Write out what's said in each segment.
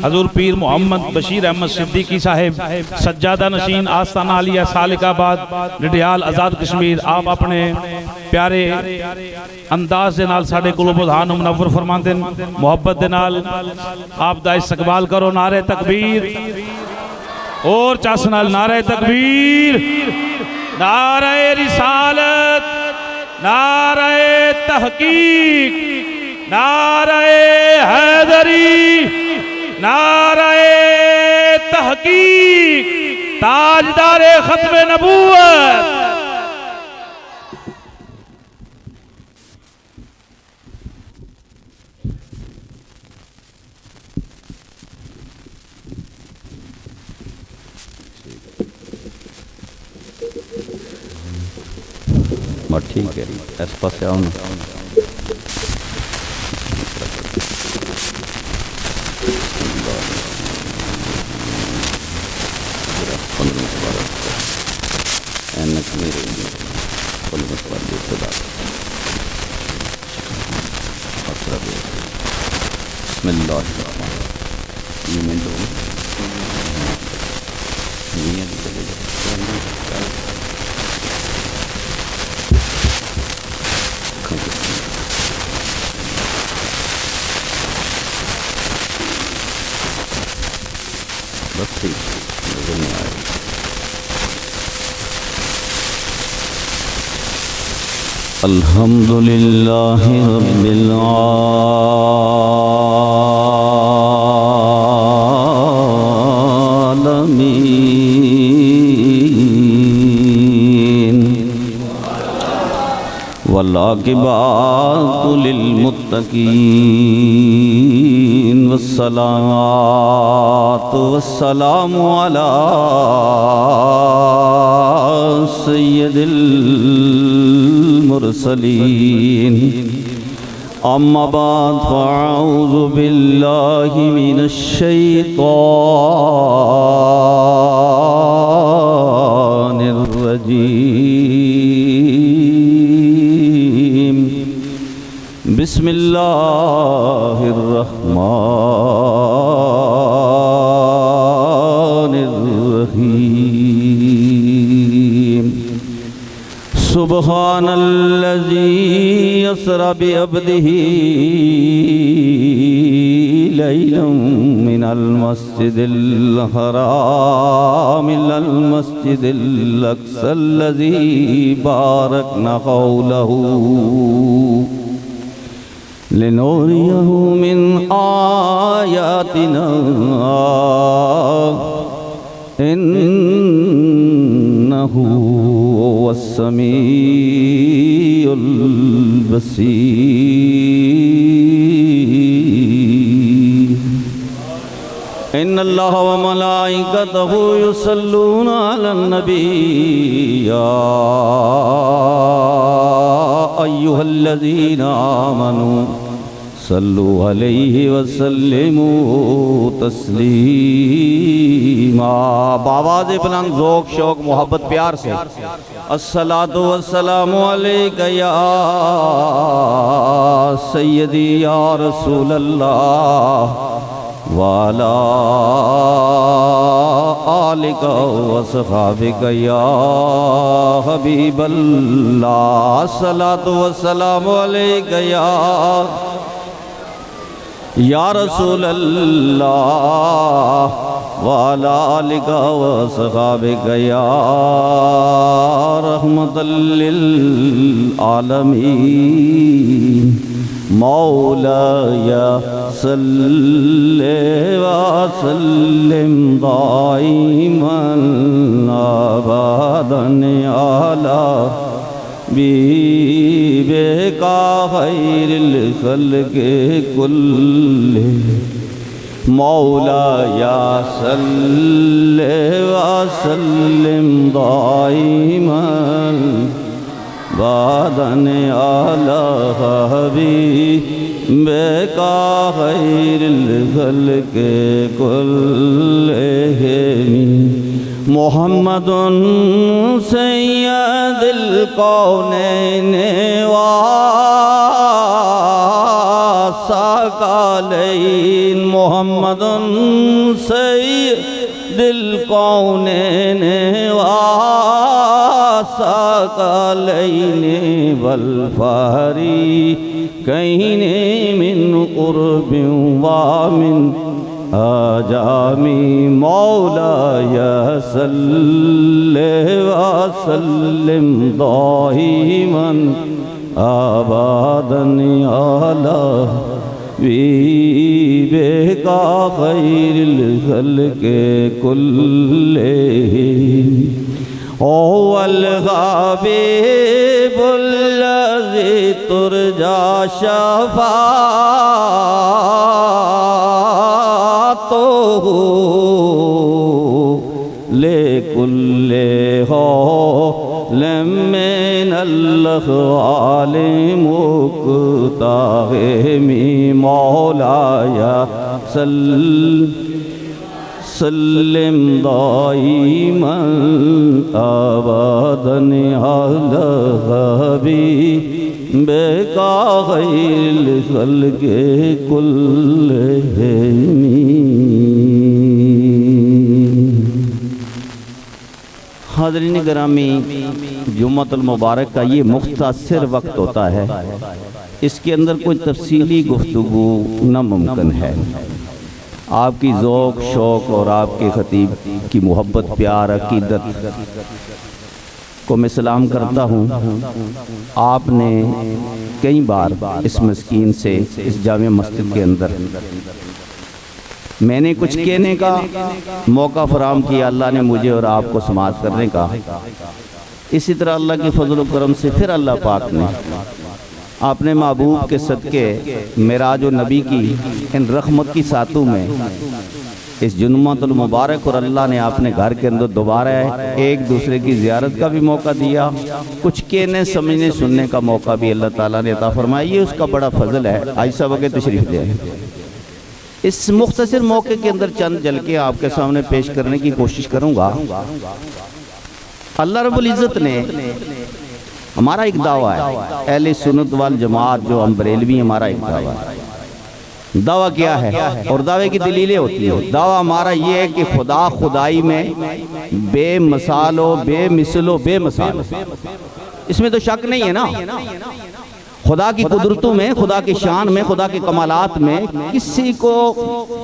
حضور پیر محمد بشیر احمد صدیقی صاحب سجادہ نشین آستانہ علیہ سالک آباد نڈیال آزاد کشمیر، آپ اپنے پیارے انداز دے نال ساڑھے قلوب و ذہان منور فرماندن، محبت دے نال آپ دا استقبال کرو۔ نعرہ تکبیر اور چاس نال نعرہ تکبیر، نعرہ رسالت، نعرہ تحقیق، نعرہ حیدری، نعرہ تحقیق، تاجدار ختم نبوت۔ ٹھیک ہے، اس پاس آؤں بسم اللہ الرحمن الحمد للہ رب العالمین والعاقبۃ للمتقین والصلاة والسلام علی سید المرسلین اما بعد فاعوذ باللہ من الشیطان الرجیم بسم اللہ الرحمن الرحیم سبحان الذی اسری بعبدہ لیلا من المسجد الحرام الی المسجد الاقصی الذی بارکنا حولہ لنوریہ من آیاتنا انہو السمیع البصیر ان اللہ وملائکتہ یصلون علی النبی یا ایہا الذین آمنوا صلو علیہ وسلموا تسلیما۔ بآواز بلند ذوق شوق محبت پیار سے الصلاۃ والسلام علیک یا سیدی یا رسول اللہ وعلی آلک وصحابک یا حبیب اللہ۔ الصلاۃ والسلام علیک یا رسول اللہ وعلی آلک وصحابک یا رحمت للعالمین۔ مولاي صل وسلم دائما أبدا على حبيبك خير الخلق كلهم مولاي صل وسلم دائما بعدن على حبيبك خير الخلق كلهم محمد سيد الكونين والثقلين محمد سید الکونین وثقلین والفریقین من قرب ومن آجامی مولاي صل وسلم دائما آبادا على حبيبك خير الخلق كلهم هو الحبيب الذي ترجى شفاعته لكل حال من الأحوال مقتحم مولاي سلم دائما أبدا على حبيبك خير الخلق كلهم. حاضرین گرامی، جمعۃ المبارک کا یہ مختصر وقت ہوتا ہے، اس کے اندر کوئی تفصیلی گفتگو ناممکن ہے. آپ کی ذوق شوق اور آپ کے خطیب کی محبت پیار عقیدت کو میں سلام کرتا ہوں. آپ نے کئی بار اس مسکین سے اس جامع مسجد کے اندر میں نے کچھ کہنے کا موقع فراہم کیا، اللہ نے مجھے اور آپ کو سماعت کرنے کا. اسی طرح اللہ کی فضل و کرم سے پھر اللہ پاک نے آپ نے محبوب کے صدقے معراج و نبی کی ان رحمت کی ساتوں میں اس جمعۃ المبارک اور اللہ نے آپ نے گھر کے اندر دوبارہ ایک دوسرے کی زیارت کا بھی موقع دیا، کچھ کہنے سمجھنے سننے کا موقع بھی اللہ تعالیٰ نے عطا فرمایا. یہ اس کا بڑا فضل ہے. آج سب کے تشریف دیں. اس مختصر موقع کے اندر چند جھلکیں آپ کے سامنے پیش کرنے کی کوشش کروں گا. اللہ رب العزت نے ہمارا ایک دعویٰ ہے، اہل سنت والجماعت جو ہم بریلوی، ہمارا ایک دعویٰ ہے. دعویٰ کیا ہے اور دعوے کی دلیلیں ہوتی ہیں. دعویٰ ہمارا یہ ہے کہ خدا خدائی میں بے مثال و بے مثل و بے مثال، اس میں تو شک نہیں ہے نا. خدا کی قدرتوں میں، خدا کی شان میں، خدا کے کمالات میں کسی کو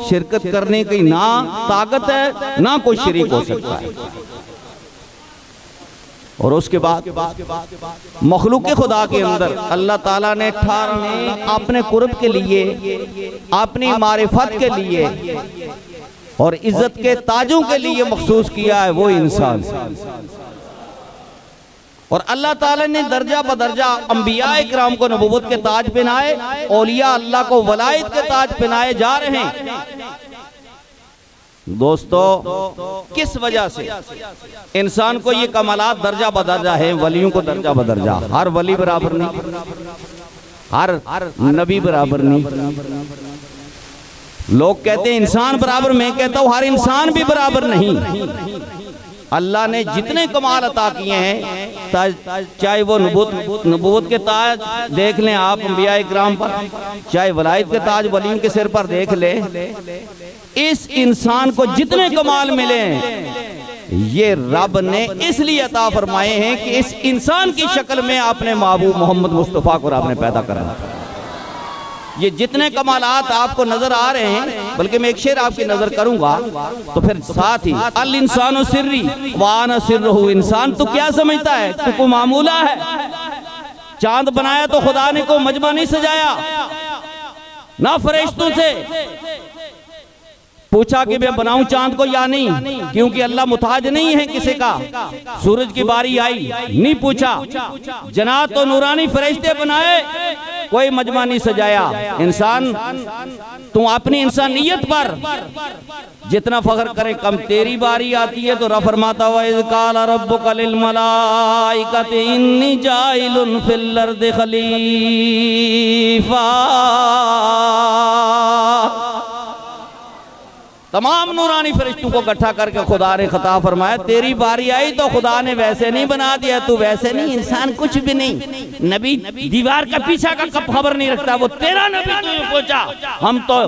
شرکت کرنے کی نہ طاقت ہے نہ کوئی شریک ہو سکتا ہے. اور اس کے بعد مخلوق خدا کے اندر اللہ تعالیٰ نے 18 اپنے قرب کے لیے، اپنی معرفت کے لیے اور عزت کے تاجوں کے لیے مخصوص کیا ہے وہ انسان. اور اللہ تعالیٰ نے درجہ بدرجہ انبیاء اکرام کو نبوت کے تاج پہنائے، اولیاء اللہ کو ولایت کے تاج پہنائے جا رہے ہیں. دوستو، کس وجہ سے انسان کو یہ کمالات درجہ بدرجہ ہیں؟ ولیوں کو درجہ بدرجہ، ہر ولی برابر نہیں، ہر نبی برابر نہیں. لوگ کہتے ہیں انسان برابر، میں کہتا ہوں ہر انسان بھی برابر نہیں. اللہ نے جتنے کمال عطا کیے ہیں، چاہے وہ نبوت کے تاج دیکھ لیں آپ انبیاء اکرام پر، چاہے ولایت کے تاج ولیوں کے سر پر دیکھ لیں، اس انسان کو جتنے کمال ملے یہ رب نے اس لیے عطا فرمائے ہیں کہ اس انسان کی شکل میں آپ نے محبوب محمد مصطفیٰ کو آپ نے پیدا کرنا. یہ جتنے کمالات آپ کو نظر آ رہے ہیں، بلکہ میں ایک شعر آپ کی نظر کروں گا تو پھر ساتھ ہی الانسان سری وانا سرہ، انسان تو کیا سمجھتا ہے تو کو معمولہ ہے. چاند بنایا تو خدا نے کو مجمع نہیں سجایا، نہ فرشتوں سے پوچھا کہ میں بناؤں چاند کو یا نہیں، کیونکہ اللہ محتاج نہیں ہے کسی کا. سورج کی باری آئی نہیں پوچھا، جنات و نورانی فرشتے بنائے، کوئی مجمع نہیں سجایا. انسان تم اپنی انسانیت پر جتنا فخر کرے کم. تیری باری آتی ہے تو رب فرماتا وَإِذْ قَالَ رَبُّكَ لِلْمَلَائِكَةِ إِنِّي جَاعِلٌ فِي الْأَرْضِ خَلِيفَةً. تمام نورانی فرشتوں کو اکٹھا کر کے خدا نے خطاب فرمایا تیری باری آئی تو خدا نے ویسے نہیں بنا دیا، تو ویسے نہیں، انسان کچھ بھی نہیں، نبی دیوار کا پیچھا کا کب خبر نہیں رکھتا، وہ تیرا نبی تو یہ پوچھا، ہم تو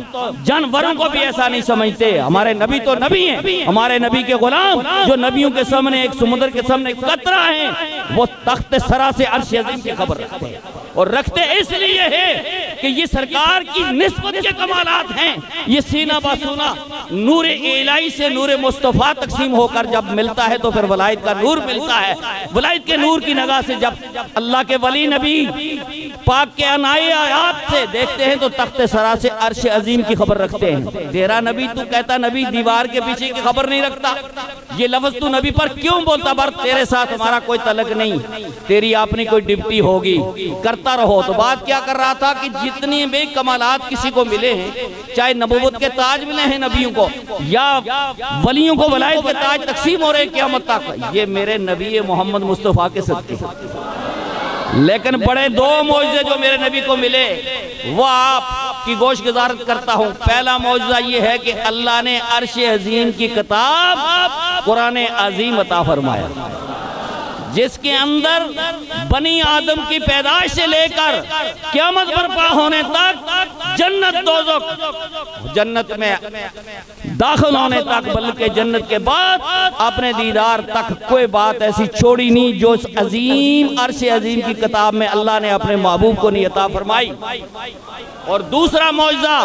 جانوروں کو بھی ایسا نہیں سمجھتے، ہمارے نبی تو نبی ہیں، ہمارے نبی کے غلام جو نبیوں کے سامنے ایک سمندر کے سامنے قطرہ ہیں، وہ تخت سرا سے عرش عظیم کی خبر رکھتے ہیں، اور رکھتے اس لیے ہے کہ یہ سرکار کی نسبت کے کمالات ہیں، یہ سینہ باسونہ نور الہی سے نور مصطفیٰ تقسیم ہو کر جب ملتا ہے تو پھر ولایت کا نور ملتا ہے، ولایت کے نور کی نگاہ سے جب اللہ کے ولی نبی پاک کے عنائی آیات سے دیکھتے ہیں تو تخت سرا سے عرش عظیم کی خبر رکھتے ہیں۔ تیرا نبی تو کہتا نبی دیوار کے پیچھے کی خبر نہیں رکھتا، یہ لفظ تو نبی پر کیوں بولتا؟ بر تیرے ساتھ ہمارا کوئی تعلق نہیں، تیری اپنی کوئی ڈپٹی ہوگی، کرتا رہو۔ تو بات کیا کر رہا تھا کہ جتنی بھی کمالات کسی کو ملے ہیں، چاہے نبوت کے تاج ملے ہیں نبیوں کو یا ولیوں کو ولایت کے تاج تقسیم ہو رہے قیامت تک، یہ میرے نبی محمد مصطفیٰ کے صدقے۔ لیکن بڑے دو معجزے جو میرے نبی کو ملے وہ آپ کی گوش گزارت کرتا ہوں۔ پہلا معجزہ یہ ہے کہ اللہ نے عرش عظیم کی کتاب قرآن عظیم عطا فرمایا، جس کے اندر بنی آدم کی پیدائش سے لے کر قیامت برپا ہونے تک جنت دوزخ، جنت میں داخل ہونے تک بلکہ جنت کے بعد اپنے دیدار تک کوئی بات ایسی چھوڑی نہیں جو اس عظیم عرش عظیم کی کتاب میں اللہ نے اپنے محبوب کو نہیں عطا فرمائی۔ اور دوسرا معجزہ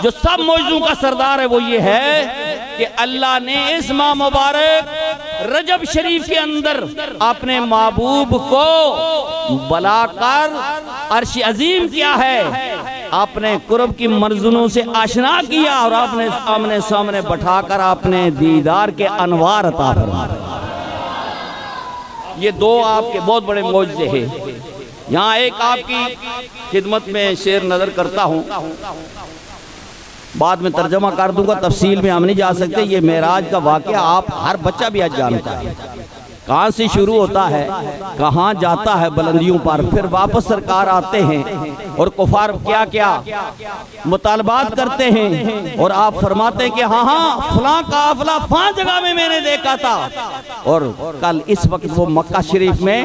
جو سب معجزوں کا سردار ہے وہ یہ ہے کہ اللہ نے اس ماہ مبارک رجب شریف کے اندر اپنے محبوب کو بلا کر عرش عظیم کیا ہے، اپنے قرب کی منزلوں سے آشنا کیا اور اپنے آمنے سامنے بٹھا کر اپنے دیدار کے انوار عطا فرمایا۔ یہ دو آپ کے بہت بڑے معجزے ہیں۔ یہاں ایک آپ کی خدمت میں شعر نظر کرتا ہوں، بعد میں ترجمہ کر دوں گا، تفصیل میں ہم نہیں جا سکتے۔ یہ معراج کا واقعہ آپ ہر بچہ بھی آج جانتا ہے، کہاں سے شروع ہوتا ہے، کہاں جاتا ہے بلندیوں پر، پھر واپس سرکار آتے ہیں اور کفار کیا کیا مطالبات کرتے ہیں، اور آپ فرماتے ہیں کہ ہاں فلاں قافلہ فلاں جگہ میں نے دیکھا تھا، اور کل اس وقت وہ مکہ شریف میں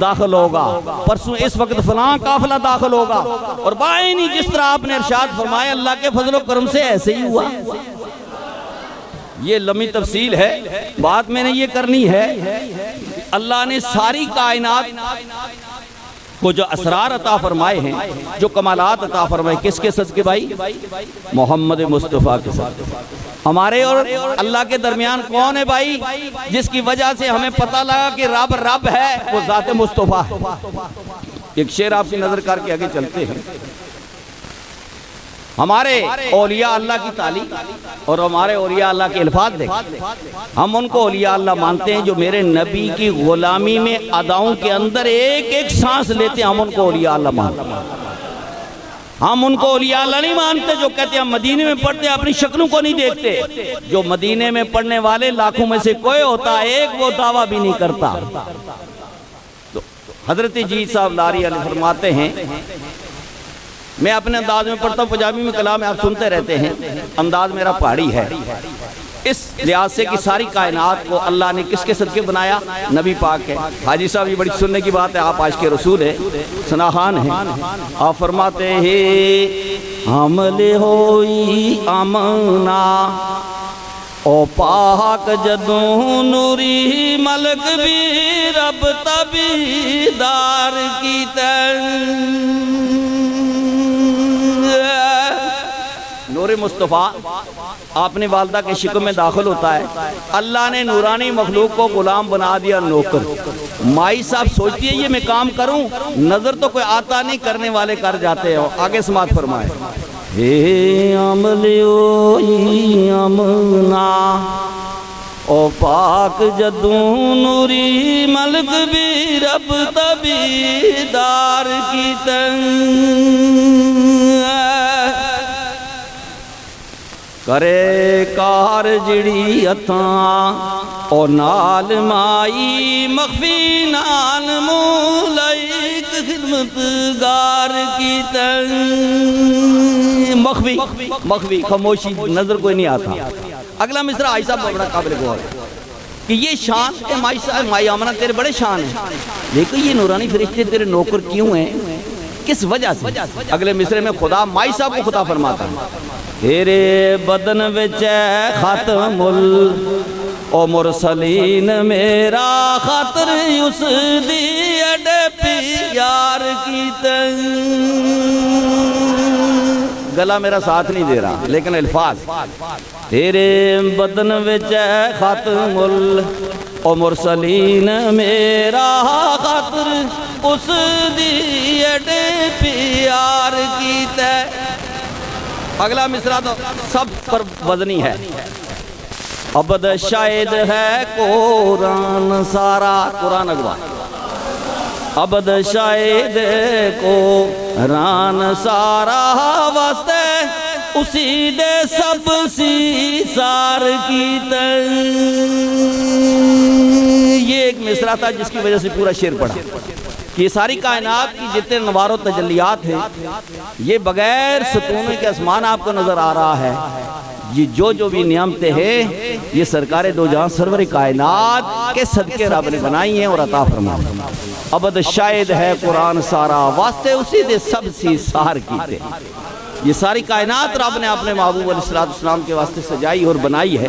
داخل ہوگا، پرسوں اس وقت فلاں قافلہ داخل ہوگا، اور بائنی جس طرح آپ نے ارشاد فرمایا اللہ کے فضل و کرم سے ایسے ہی ہوا۔ یہ لمبی تفصیل ہے، بات میں نے یہ کرنی ہے، اللہ نے ساری کائنات کو جو اسرار عطا فرمائے ہیں، جو کمالات عطا فرمائے، کس کے صدقے بھائی؟ محمد مصطفیٰ کے صدقے۔ ہمارے اور اللہ کے درمیان کون ہے بھائی جس کی وجہ سے ہمیں پتہ لگا کہ رب رب ہے؟ وہ ذات مصطفیٰ ہے۔ ایک شعر آپ کی نظر کر کے آگے چلتے ہیں۔ ہمارے اولیاء اللہ کی تعلیم اور ہمارے اولیاء اللہ کے الفاظ دیکھیں، ہم ان کو اولیاء اللہ مانتے ہیں جو میرے نبی کی غلامی میں اداؤں کے اندر ایک ایک سانس لیتے ہیں، ہم ان کو اولیاء اللہ مانتے ہیں۔ ہم ان کو اولیاء اللہ نہیں مانتے جو کہتے ہیں ہم مدینے میں پڑھتے ہیں اپنی شکلوں کو نہیں دیکھتے۔ جو مدینے میں پڑھنے والے لاکھوں میں سے کوئی ہوتا ہے ایک، وہ دعویٰ بھی نہیں کرتا۔ تو حضرت جی صاحب لاری علیہ فرماتے ہیں، میں اپنے انداز میں پڑھتا ہوں، پنجابی میں کلام آپ سنتے رہتے ہیں، انداز میرا پہاڑی ہے۔ اس لحاظ سے کہ ساری کائنات کو اللہ نے کس کے صدقے بنایا؟ نبی پاک ہے۔ حاجی صاحب یہ بڑی سننے کی بات ہے، آپ عاشق رسول ہیں، ثناخان ہیں۔ آپ فرماتے ہیں حمل ہوئی آمنہ او پاک جدوں نوری ملک بھی رب تبیدار کی نور مصطفیٰ اپنی والدہ کے شکم میں داخل ہوتا ہے، اللہ نے نورانی مخلوق کو غلام بنا دیا نوکر۔ مائی صاحب سوچتی ہے یہ میں کام کروں، نظر تو کوئی آتا نہیں، کرنے والے کر جاتے ہو۔ آگے سماعت فرمائے، اے عملیوئی امنا او پاک جدوں نوری ملک بھی رب تبیدار کی کرے کار جڑی اتھاں او نال مائی مخفی نال مولائک خدمت گار کی مخفی خاموشی، نظر کوئی نہیں آتا۔ اگلا مصرع آئی صاحب بڑا قابل غور ہے کہ یہ شان اے مائی آمنہ تیرے بڑے شان ہیں، لیکن یہ نورانی فرشتے تیرے نوکر کیوں ہیں، کس وجہ سے؟ اگلے مصرے میں خدا مائی صاحب کو خدا فرماتا ہے تیرے بدن وچ ختم او مرسلین میرا خاطر اس دی اڈے پیار کی گلا میرا ساتھ نہیں دے رہا لیکن الفاظ تیرے بدن وچ ختم او مرسلین میرا خاطر اس دی اڈے پیار کی اگلا مصرع تو سب پر وزنی ہے عبد شاہد ہے قرآن سارا قرآن اگوا عبد شاہد قرآن سارا واسطے اسی دے سب سی سار کی یہ ایک مصرع تھا جس کی وجہ سے پورا شعر پڑھا کہ یہ ساری کائنات کی جتنے انوار و تجلیات ہیں یہ بغیر ستون کے آسمان آپ کو نظر آ رہا ہے، یہ جو بھی نعمتیں ہیں یہ سرکار دو جہاں سرور کائنات کے صدقے رب نے بنائی ہیں اور عطا فرمائی۔ عبد شاہد ہے قرآن سارا واسطے اسی دے سب سی سار کیتے، یہ ساری کائنات رب نے اپنے محبوب علیہ السلام کے واسطے سجائی اور بنائی ہے۔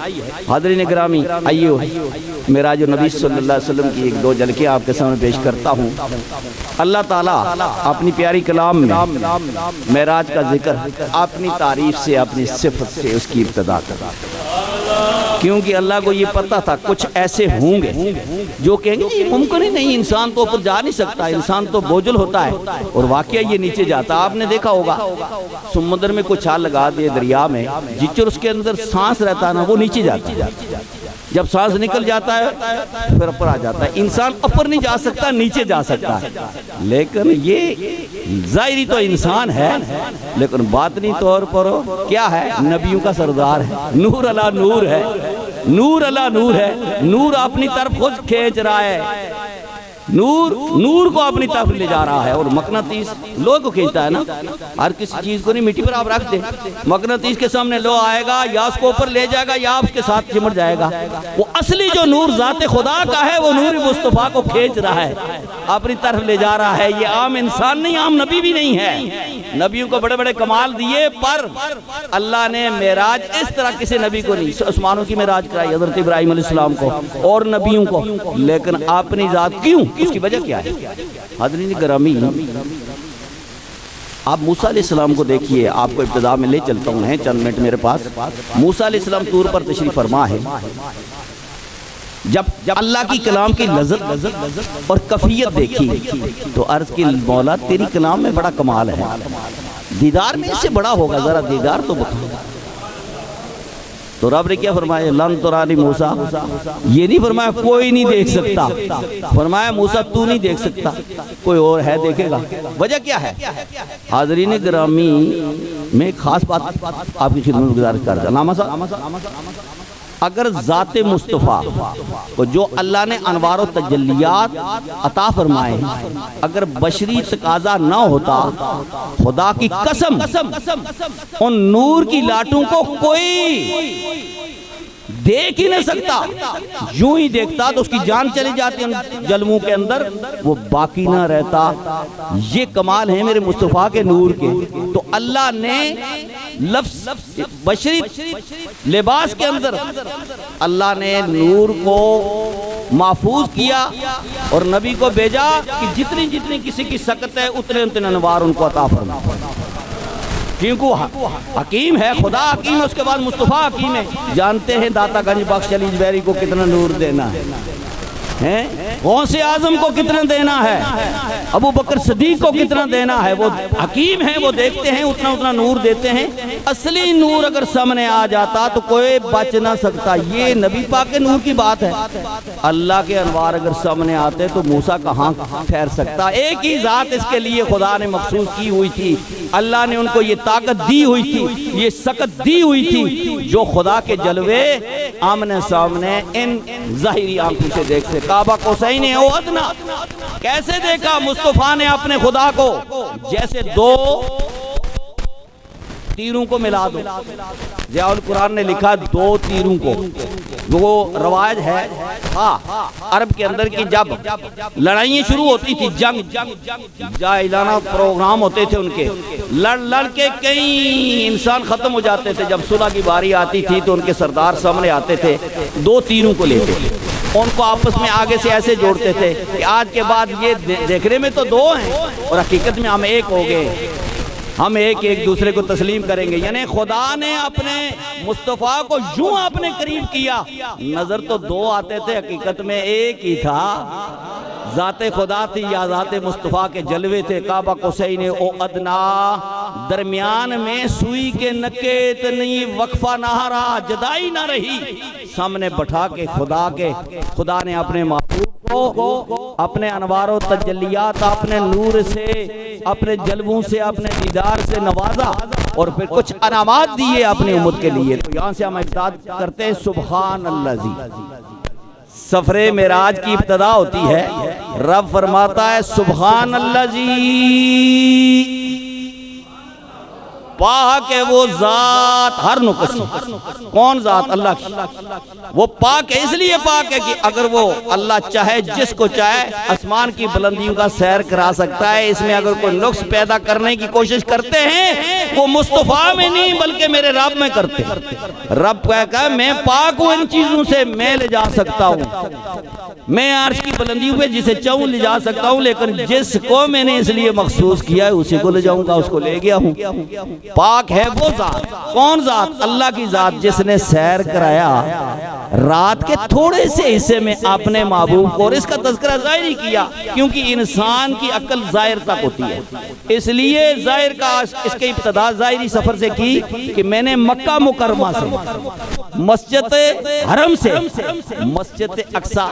حاضرین گرامی آئیو معراج نبی صلی اللہ علیہ وسلم کی ایک دو جھلکیں آپ کے سامنے پیش کرتا ہوں۔ اللہ تعالیٰ اپنی پیاری کلام میں معراج کا ذکر اپنی تعریف سے اپنی صفت سے اس کی ابتدا کرتا ہے، کیونکہ اللہ کو یہ پتہ تھا کچھ ایسے ہوں گے جو کہیں گے یہ ممکن ہی نہیں، انسان تو اوپر جا نہیں سکتا، انسان تو بوجھل ہوتا ہے، اور واقعہ یہ نیچے جاتا۔ آپ نے دیکھا ہوگا سمندر میں کوئی چھال لگا دے دریا میں، جچر اس کے اندر سانس رہتا ہے نا وہ نیچے جاتا ہے، جب سانس نکل جاتا ہے پھر اوپر آ جاتا ہے۔ انسان اوپر نہیں جا سکتا، نیچے جا سکتا ہے، لیکن یہ ظاہری تو انسان ہے لیکن باطنی طور پر کیا ہے؟ نبیوں کا سردار ہے، نور علی نور ہے، نور علی نور ہے، نور اپنی طرف خود کھینچ رہا ہے، نور کو اپنی طرف لے جا رہا ہے، اور مقناطیس لوہ کو کھینچتا ہے نا، ہر کسی چیز کو نہیں مٹی پر آپ رکھ دیں، مقناطیس کے سامنے لوہ آئے گا یا اس کو اوپر لے جائے گا یا اس کے ساتھ چمٹ جائے گا۔ وہ اصلی جو نور ذات خدا کا ہے وہ نور مصطفیٰ کو کھینچ رہا ہے، اپنی طرف لے جا رہا ہے۔ یہ عام انسان نہیں، عام نبی بھی نہیں ہے، نبیوں کو بڑے بڑے کمال دیے پر اللہ نے معراج اس طرح کسی نبی کو نہیں، آسمانوں کی معراج کرائی حضرت ابراہیم علیہ السلام کو اور نبیوں کو، لیکن اپنی ذات کیوں؟ اس کی وجہ کیا ہے؟ حضرین گرامی آپ موسیٰ علیہ السلام کو دیکھیے، آپ کو ابتدا میں لے چلتا ہوں، ہیں چند منٹ میرے پاس۔ موسیٰ علیہ السلام طور پر تشریف فرما ہے، جب اللہ کی کلام کی لذت اور کیفیت دیکھی تو عرض کی مولا تیری کلام میں بڑا کمال ہے، دیدار میں اس سے بڑا ہوگا، ذرا دیدار تو بتا۔ تو رب نے کیا فرمایا؟ لن ترانی موسیٰ، یہ نہیں فرمایا کوئی نہیں دیکھ سکتا، فرمایا موسیٰ تو نہیں دیکھ سکتا، کوئی اور ہے دیکھے گا۔ وجہ کیا ہے؟ حاضرین گرامی میں ایک خاص بات آپ کی خدمت میں گزارش کر دوں، علامہ صاحب اگر ذات مصطفیٰ کو جو اللہ نے انوار و تجلیات عطا فرمائے اگر بشری تقاضا نہ ہوتا، خدا کی قسم ان نور کی لاٹوں کو کوئی دیکھ ہی نہیں سکتا، یوں ہی دیکھتا تو اس کی جان چلی جاتی ان جلموں کے اندر، وہ باقی نہ رہتا۔ یہ کمال ہے میرے مصطفیٰ کے نور کے۔ تو اللہ نے لفظ بشری لباس کے اندر اللہ نے نور کو محفوظ کیا اور نبی کو بھیجا کہ جتنی جتنی کسی کی سکت ہے اتنے اتنے انوار ان کو عطا فرما، کیونکہ حکیم ہے، خدا حکیم ہے، اس کے بعد مصطفیٰ حکیم ہے۔ جانتے ہیں داتا گنج بخش علی جبیری کو کتنا نور دینا ہے، غوث اعظم کو کتنا دینا ہے، ابو بکر صدیق کو کتنا دینا ہے، وہ حکیم ہیں، وہ دیکھتے ہیں، اتنا اتنا نور دیتے ہیں۔ اصلی نور اگر سامنے آ جاتا تو کوئی بچ نہ سکتا، یہ نبی پاک کے نور کی بات ہے۔ اللہ کے انوار اگر سامنے آتے تو موسیٰ کہاں ٹھہر سکتا؟ ایک ہی ذات اس کے لیے خدا نے مخصوص کی ہوئی تھی، اللہ نے ان کو یہ طاقت دی ہوئی تھی، یہ سکت دی ہوئی تھی، جو خدا کے جلوے آمنے سامنے ان ظاہری آنکھوں سے دیکھ سے کعبہ قوسین او ادنا کیسے دیکھا مصطفیٰ نے اپنے خدا کو؟ جیسے دو تیروں کو ملا دو، ضیاء القرآن نے لکھا 2 تیروں کو، وہ روایت ہے عرب کے اندر کی جب لڑائیں شروع ہوتی تھی، جنگ جاہلانہ پروگرام ہوتے تھے ان کے، لڑ کے کئی انسان ختم ہو جاتے تھے، جب صلح کی باری آتی تھی تو ان کے سردار سامنے آتے تھے، 2 تیروں کو لیتے تھے، ان کو آپس میں آگے سے ایسے جوڑتے تھے کہ آج کے بعد یہ دیکھنے میں تو 2 ہیں اور حقیقت میں ہم ایک ہو گئے، ہم ایک دوسرے کو تسلیم کریں گے۔ یعنی خدا نے اپنے مصطفیٰ کو یوں اپنے قریب کیا، نظر تو 2 آتے تھے، حقیقت میں ایک ہی تھا، ذات خدا تھی یا ذات مصطفیٰ کے جلوے تھے۔ کعبہ قصین او ادنا، درمیان میں سوئی کے نکے اتنی وقفہ نہ رہا، جدائی نہ رہی، سامنے بٹھا کے خدا نے اپنے محبوب کو اپنے انوار و تجلیات، اپنے نور سے، اپنے جلووں سے، اپنے دیدار سے نوازا اور پھر کچھ انعامات دیے اپنی امت کے لیے۔ تو یہاں سے ہم ابتدا کرتے ہیں سبحان اللہ۔ سفر معراج کی ابتدا ہوتی ہے، رب فرماتا ہے سبحان اللہ جی، پاک ہے وہ ذات ہر نقص، کون ذات؟ اللہ کی، وہ پاک ہے، اس لیے پاک ہے کہ اگر وہ اللہ چاہے جس کو چاہے آسمان کی بلندیوں کا سیر کرا سکتا ہے۔ اس میں اگر کوئی نقص پیدا کرنے کی کوشش کرتے ہیں وہ مصطفیٰ میں نہیں بلکہ میرے رب میں کرتے ہیں۔ رب کہا میں پاک ہوں ان چیزوں سے، میں لے جا سکتا ہوں، میں عرش کی بلندیوں پہ جسے چاہوں لے جا سکتا ہوں، لیکن جس کو میں نے اس لیے مخصوص کیا ہے اسی کو لے جاؤں گا، اس کو لے گیا ہوں۔ پاک ہے وہ ذات، کون ذات؟ اللہ کی ذات، جس نے سیر کرایا رات کے تھوڑے سے حصے میں اپنے محبوب کو، اور اس کا تذکرہ ظاہر ہی کیا کیونکہ انسان کی عقل ظاہر تک ہوتی ہے، اس لیے ظاہر کا اس کے ابتدا ظاہری سفر سے کی کہ میں نے مکہ مکرمہ سے، مسجد حرم سے، مسجد اقصی،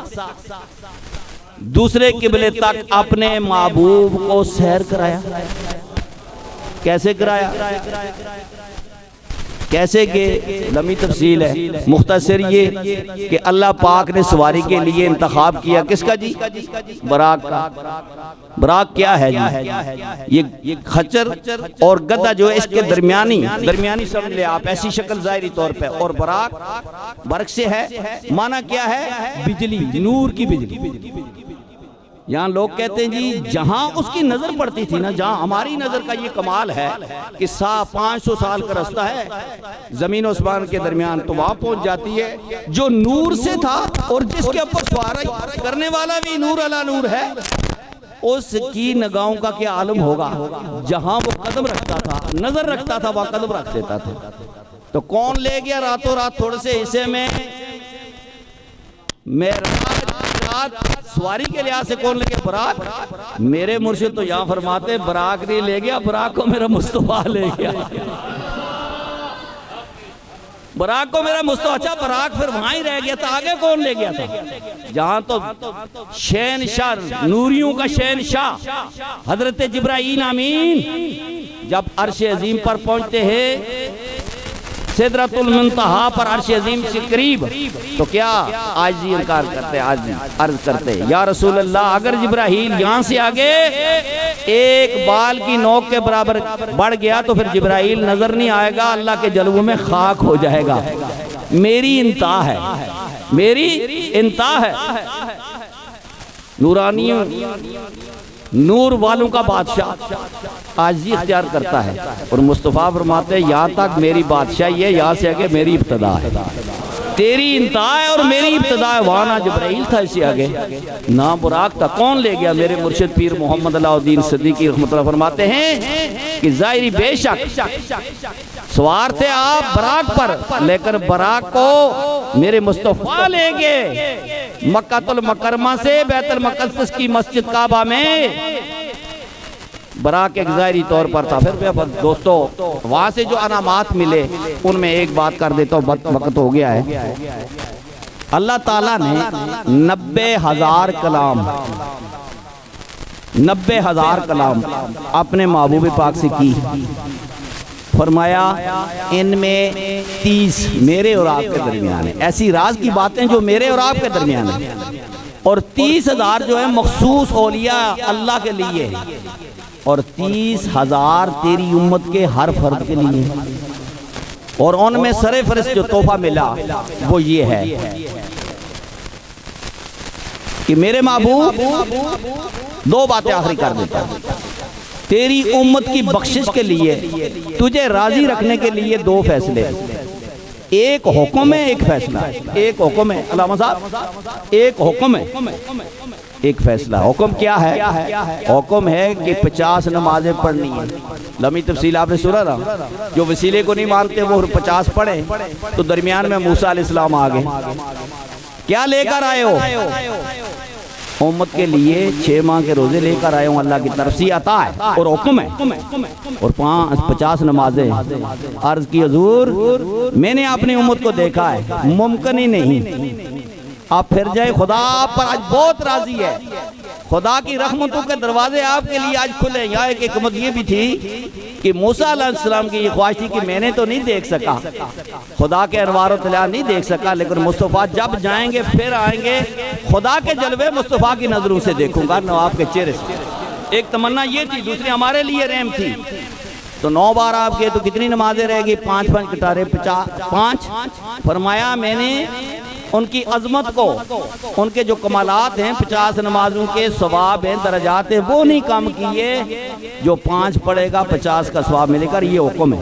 دوسرے قبلے تک اپنے محبوب کو سیر کرایا۔ کیسے کرایا؟ کیسے کہ لمبی تفصیل ہے، مختصر یہ کہ اللہ پاک نے سواری کے لیے انتخاب کیا کس کا جی؟ براق کا۔ براق کیا ہے جی؟ یہ خچر اور گدھا جو ہے اس کے درمیانی سمجھ لے آپ، ایسی شکل ظاہری طور پہ، اور براق برق سے ہے، معنی کیا ہے؟ بجلی، نور کی بجلی۔ یہاں لوگ کہتے ہیں جی جہاں اس کی نظر پڑتی تھی نا، جہاں ہماری نظر کا یہ کمال ہے کہ 500 سال کا راستہ ہے زمین و آسمان کے درمیان، تو وہاں پہنچ جاتی ہے جو نور سے تھا اور جس کے اوپر سواری کرنے والا بھی نور علی نور ہے، اس کی نگاہوں کا کیا عالم ہوگا؟ جہاں وہ قدم رکھتا تھا، نظر رکھتا تھا، وہاں قدم رکھ دیتا تھا۔ تو کون لے گیا راتوں رات تھوڑے سے حصے میں؟ سواری کے لحاظ سے کون لے گیا؟ براق۔ میرے مرشد تو یہاں فرماتے براق نہیں لے گیا، براق کو میرا مصطفیٰ لے گیا۔ براق کو میرا مصطفیٰ، اچھا براق پھر وہاں ہی رہ گیا تھا، آگے کون لے گیا تھا؟ جہاں تو شہنشاہ، نوریوں کا شہنشاہ حضرت جبرائیل امین جب عرش عظیم پر پہنچتے ہیں، سدرۃ المنتہا پر عرش عظیم سے قریب، تو کیا عاجزی انکار کرتے، عاجزی عرض کرتے یا رسول اللہ اگر جبرائیل یہاں سے آگے ایک بال کی نوک کے برابر بڑھ گیا تو پھر جبرائیل نظر نہیں آئے گا، اللہ کے جلووں میں خاک ہو جائے گا۔ میری انتہا ہے، میری انتہا ہے۔ نورانیوں، نور والوں کا بادشاہ عاجزی اختیار کرتا ہے، اور مصطفیٰ فرماتے ہیں یہاں تک میری بادشاہی ہے، یہاں سے آگے میری ابتدا ہے، تیری انتہا ہے اور میری ابتدا ہے۔ وہاں نہ جبرائیل تھا، اس سے آگے نہ براق تھا، کون لے گیا؟ میرے مرشد پیر محمد علاء الدین صدیقی رحمۃ اللہ فرماتے ہیں کہ ظاہری بے شک سوار تھے آپ براق پر، لیکن براق کو میرے مصطفیٰ لے گئے مکہ المکرمہ سے بیت المقدس کی مسجد کعبہ میں۔ براق ایک ظاہری طور پر تھا۔ پھر دوستو وہاں سے جو انعامات ملے ان میں ایک بات کر دیتا ہوں، وقت ہو گیا ہے۔ اللہ تعالیٰ نے 90,000 کلام 90,000 کلام اپنے محبوب پاک سے کی، فرمایا ان میں 30 میرے اور آپ کے درمیان ہیں، ایسی راز کی باتیں جو میرے اور آپ کے درمیان ہیں، اور 30,000 جو ہے مخصوص اولیاء اللہ کے لیے، اور 30,000 تیری امت کے ہر فرد کے لیے۔ اور ان میں سر فہرست جو تحفہ ملا وہ یہ ہے کہ میرے محبوب دو باتیں آخری کر دیتا ہوں، تیری امت کی بخشش کے لیے تجھے راضی رکھنے کے لیے دو فیصلے، ایک حکم ہے ایک فیصلہ ہے، ایک حکم ہے علامہ صاحب، ایک حکم ہے ایک فیصلہ۔ حکم کیا ہے؟ حکم ہے کہ 50 نمازیں پڑھنی ہیں۔ لمبی تفصیل آپ نے سنا نا، جو وسیلے کو نہیں مانتے وہ 50 پڑھیں، تو درمیان میں موسیٰ علیہ السلام آگئے، کیا لے کر آئے ہو؟ امت کے لیے 6 ماہ کے روزے لے کر آئے ہوں، اللہ کی طرف سے عطا ہے اور حکم ہے، اور 50 نمازیں۔ عرض کی حضور میں نے اپنی امت کو دیکھا ہے، ممکن ہی نہیں، آپ پھر جائیں، خدا آپ پر آج بہت راضی ہے، خدا کی رحمتوں کے دروازے آپ کے لیے آج کھلے۔ یہاں ایک حکمت یہ بھی تھی کہ موسیٰ علیہ السلام کی یہ خواہش تھی کہ میں نے تو نہیں دیکھ سکا، خدا کے انوار و طلعات نہیں دیکھ سکا، لیکن مصطفیٰ جب جائیں گے پھر آئیں گے، خدا کے جلوے مصطفیٰ کی نظروں سے دیکھوں گا، نواب کے چہرے سے۔ ایک تمنا یہ تھی، دوسری ہمارے لیے رحم تھی۔ تو 9 بار آپ کے تو کتنی نمازیں رہ گئی؟ 5 کٹارے 5۔ فرمایا میں نے ان کی عظمت کو، ان کے جو کمالات ہیں 50 نمازوں کے ثواب ہیں، درجات ہیں، وہ نہیں کم کیے، جو 5 پڑھے گا 50 کا ثواب ملے گا، یہ حکم ہے۔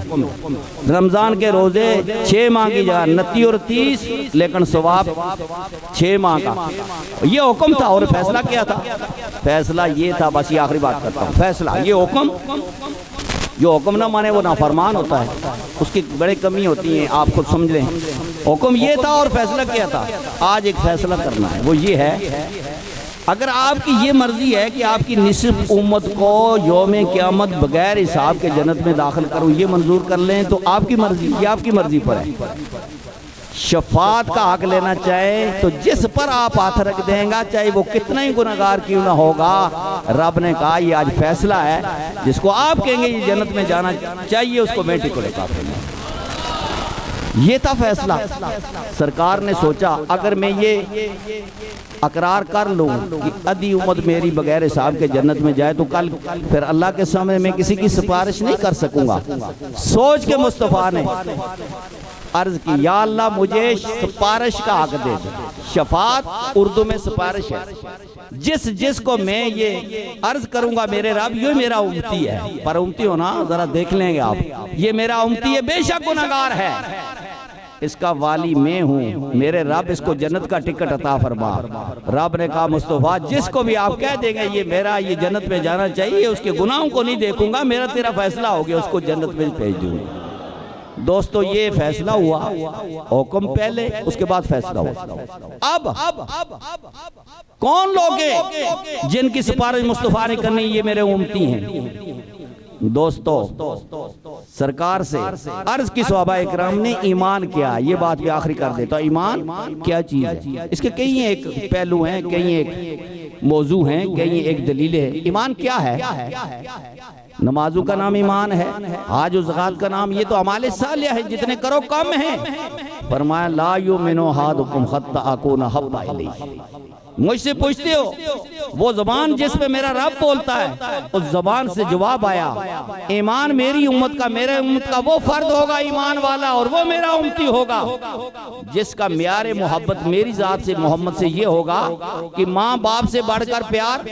رمضان کے روزے 6 ماہ کی جگہ 29 اور 30، لیکن ثواب 6 ماہ کا، یہ حکم تھا۔ اور فیصلہ کیا تھا؟ فیصلہ یہ تھا، بس یہ آخری بات کرتا ہوں، فیصلہ یہ حکم، جو حکم نہ مانے وہ نافرمان ہوتا ہے، اس کی بڑی کمی ہوتی ہیں، آپ خود سمجھ لیں۔ حکم یہ تھا اور فیصلہ کیا تھا؟ آج ایک فیصلہ کرنا ہے، وہ یہ ہے، اگر آپ کی یہ مرضی ہے کہ آپ کی نصف امت کو یوم قیامت بغیر حساب کے جنت میں داخل کروں، یہ منظور کر لیں تو آپ کی مرضی، یہ آپ کی مرضی پر ہے۔ شفاعت کا حق لینا چاہے تو جس پر آپ ہاتھ رکھ دیں گا، چاہے وہ کتنا ہی گناہگار کیوں نہ ہوگا، رب نے کہا یہ آج فیصلہ ہے، جس کو آپ کہیں گے یہ جنت میں جانا چاہیے، اس کو میں ٹکٹ کافی نہیں۔ یہ تھا فیصلہ۔ سرکار نے سوچا اگر میں یہ اقرار کر لوں کہ آدھی امت میری بغیر حساب کے جنت میں جائے، تو کل پھر اللہ کے سامنے میں کسی کی سفارش نہیں کر سکوں گا۔ سوچ کے مصطفیٰ نے عرض کی، یا اللہ مجھے سفارش کا حق دے دے۔ شفاعت اردو میں سفارش ہے، جس کو میں یہ عرض کروں گا میرے رب یہ میرا امتی ہے، پر امتی ہونا ذرا دیکھ لیں گے آپ، یہ میرا امتی ہے، بے شک گناہگار ہے، اس کا والی میں ہوں، میرے رب اس کو جنت کا ٹکٹ عطا فرما۔ رب نے کہا مصطفیٰ جس کو بھی آپ کہہ دیں گے یہ میرا، یہ جنت میں جانا چاہیے، اس کے گناہوں کو نہیں دیکھوں گا، میرا تیرا فیصلہ ہو گیا، اس کو جنت میں بھیج دوں گا۔ دوستو یہ فیصلہ ہوا، حکم پہلے، اس کے بعد فیصلہ ہوا۔ اب کون لوگ ہیں جن کی سفارش مصطفیٰ نے کرنی، یہ میرے امتی ہیں۔ دوستو سرکار سے عرض کی صحابہ اکرام نے ایمان کیا، یہ بات بھی آخری کر دیتا، ایمان کیا چیز ہے؟ اس کے کئی ایک پہلو ہیں، کئی ایک موضوع ہیں، کئی ایک دلیلیں ہیں۔ ایمان کیا ہے؟ نمازوں کا نام ایمان ہے، حج و زکوٰۃ کا نام، یہ تو اعمال صالحہ ہے، جتنے کرو کم ہیں۔ فرمایا لا یؤمن احدکم حتی اکون احب الیہ۔ مجھ سے پوچھتے ہو وہ زبان جس پہ میرا رب بولتا ہے، اس زبان سے جواب آیا ایمان میری امت کا، میرے امت کا وہ فرد ہوگا ایمان والا، اور وہ میرا امتی ہوگا جس کا معیار محبت میری ذات سے محمد سے یہ ہوگا کہ ماں باپ سے بڑھ کر پیار،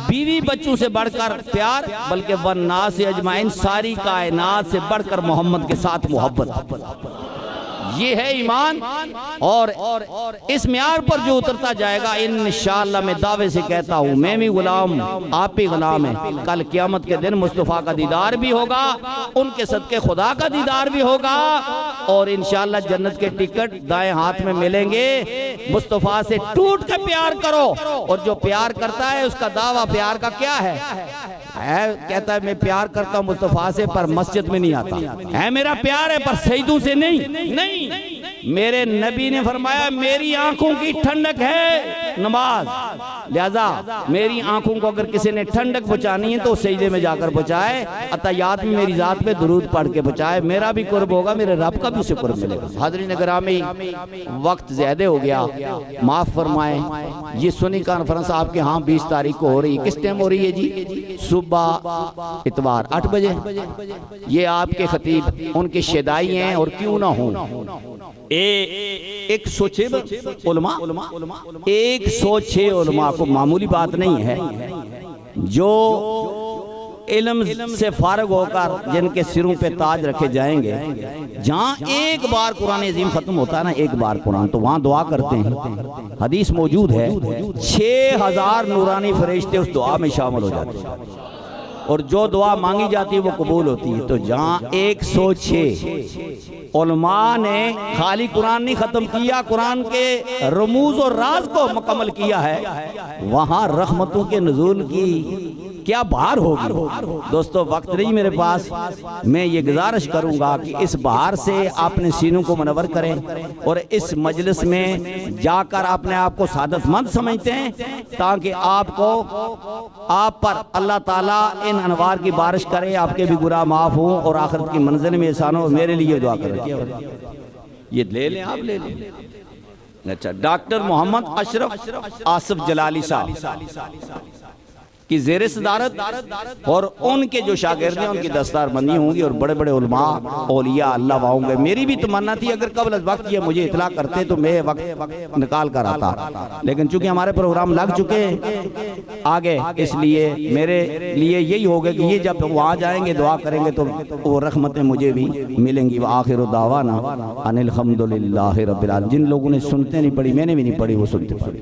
بیوی بچوں سے بڑھ کر پیار، بلکہ والناس اجمعین ساری کائنات سے بڑھ کر محمد کے ساتھ محبت۔ یہ ہے ایمان، اور اس معیار پر جو اترتا جائے گا انشاءاللہ میں دعوے سے کہتا ہوں، میں بھی غلام، آپ بھی غلام ہیں، کل قیامت کے دن مصطفیٰ کا دیدار بھی ہوگا، ان کے صدقے خدا کا دیدار بھی ہوگا، اور انشاءاللہ جنت کے ٹکٹ دائیں ہاتھ میں ملیں گے۔ مصطفیٰ سے ٹوٹ کے پیار کرو، اور جو پیار کرتا ہے اس کا دعویٰ پیار کا کیا ہے؟ کہتا ہے میں پیار کرتا ہوں مصطفیٰ سے، پر مسجد میں نہیں آتا ہے، میرا پیار ہے پر سجدوں سے نہیں۔ میرے نبی نے فرمایا میری آنکھوں کی ٹھنڈک ہے نماز، لہذا میری آنکھوں کو اگر کسی نے ٹھنڈک پہنچانی ہے تو سجدے میں جا کر پہنچائے، عطیات بھی میری ذات پہ درود پڑھ کے پہنچائے، میرا بھی قرب ہوگا، میرے رب کا بھی اسے قرب ملے گا۔ حاضرین گرامی، وقت زیادہ ہو گیا، معاف فرمائیں۔ یہ سنی کانفرنس آپ کے ہاں 20 تاریخ کو ہو رہی ہے، کس ٹائم ہو رہی ہے جی؟ صبح اتوار 8 بجے۔ یہ آپ کے خطیب ان کے شیدائی ہیں، اور کیوں نہ ہوں، 106 علماء، 106 علماء کو معمولی بات نہیں ہے، جو علم سے فارغ ہو کر جن کے سروں پہ تاج رکھے جائیں گے، جہاں ایک بار قرآن عظیم ختم ہوتا ہے نا، ایک بار قرآن، تو وہاں دعا کرتے ہیں، حدیث موجود ہے 6000 نورانی فرشتے اس دعا میں شامل ہو جاتے ہیں، اور جو دعا مانگی جاتی ہے وہ قبول ہوتی ہے۔ تو جہاں 106 علماء نے خالی قرآن نہیں ختم کیا، قرآن کے رموز اور راز کو مکمل کیا ہے، وہاں رحمتوں کے نزول کی کیا بہار ہوگی۔ دوستو وقت نہیں میرے پاس، میں یہ گزارش کروں گا کہ اس بہار سے اپنے سینوں کو منور کریں، اور اس مجلس میں جا کر اپنے آپ کو سعادت مند سمجھتے ہیں، تاکہ آپ پر اللہ تعالیٰ ان انوار کی بارش کرے، آپ کے بھی گناہ معاف ہوں، اور آخرت کی منزل میں احسان ہو۔ میرے لیے دعا کریں۔ یہ لے لیں، آپ لے لیں۔ اچھا، ڈاکٹر محمد اشرف آصف جلالی صاحب کی زیر صدارت، اور ان کے جو شاگرد ہیں ان کی دستار بندی ہوں گی، اور بڑے بڑے علماء اولیاء اللہ ہوں گے۔ میری بھی تمنا تھی اگر قبل از وقت یہ مجھے اطلاع کرتے تو میں وقت نکال کر آتا، لیکن چونکہ ہمارے پروگرام لگ چکے آگے، اس لیے میرے لیے یہی ہوگا کہ یہ جب وہاں جائیں گے دعا کریں گے تو وہ رحمتیں مجھے بھی ملیں گی۔ وآخر دعوانا ان الحمدللہ رب العالمین۔ جن لوگوں نے سنتے نہیں پڑھی، میں نے بھی نہیں پڑھی، وہ سنتے پڑھی۔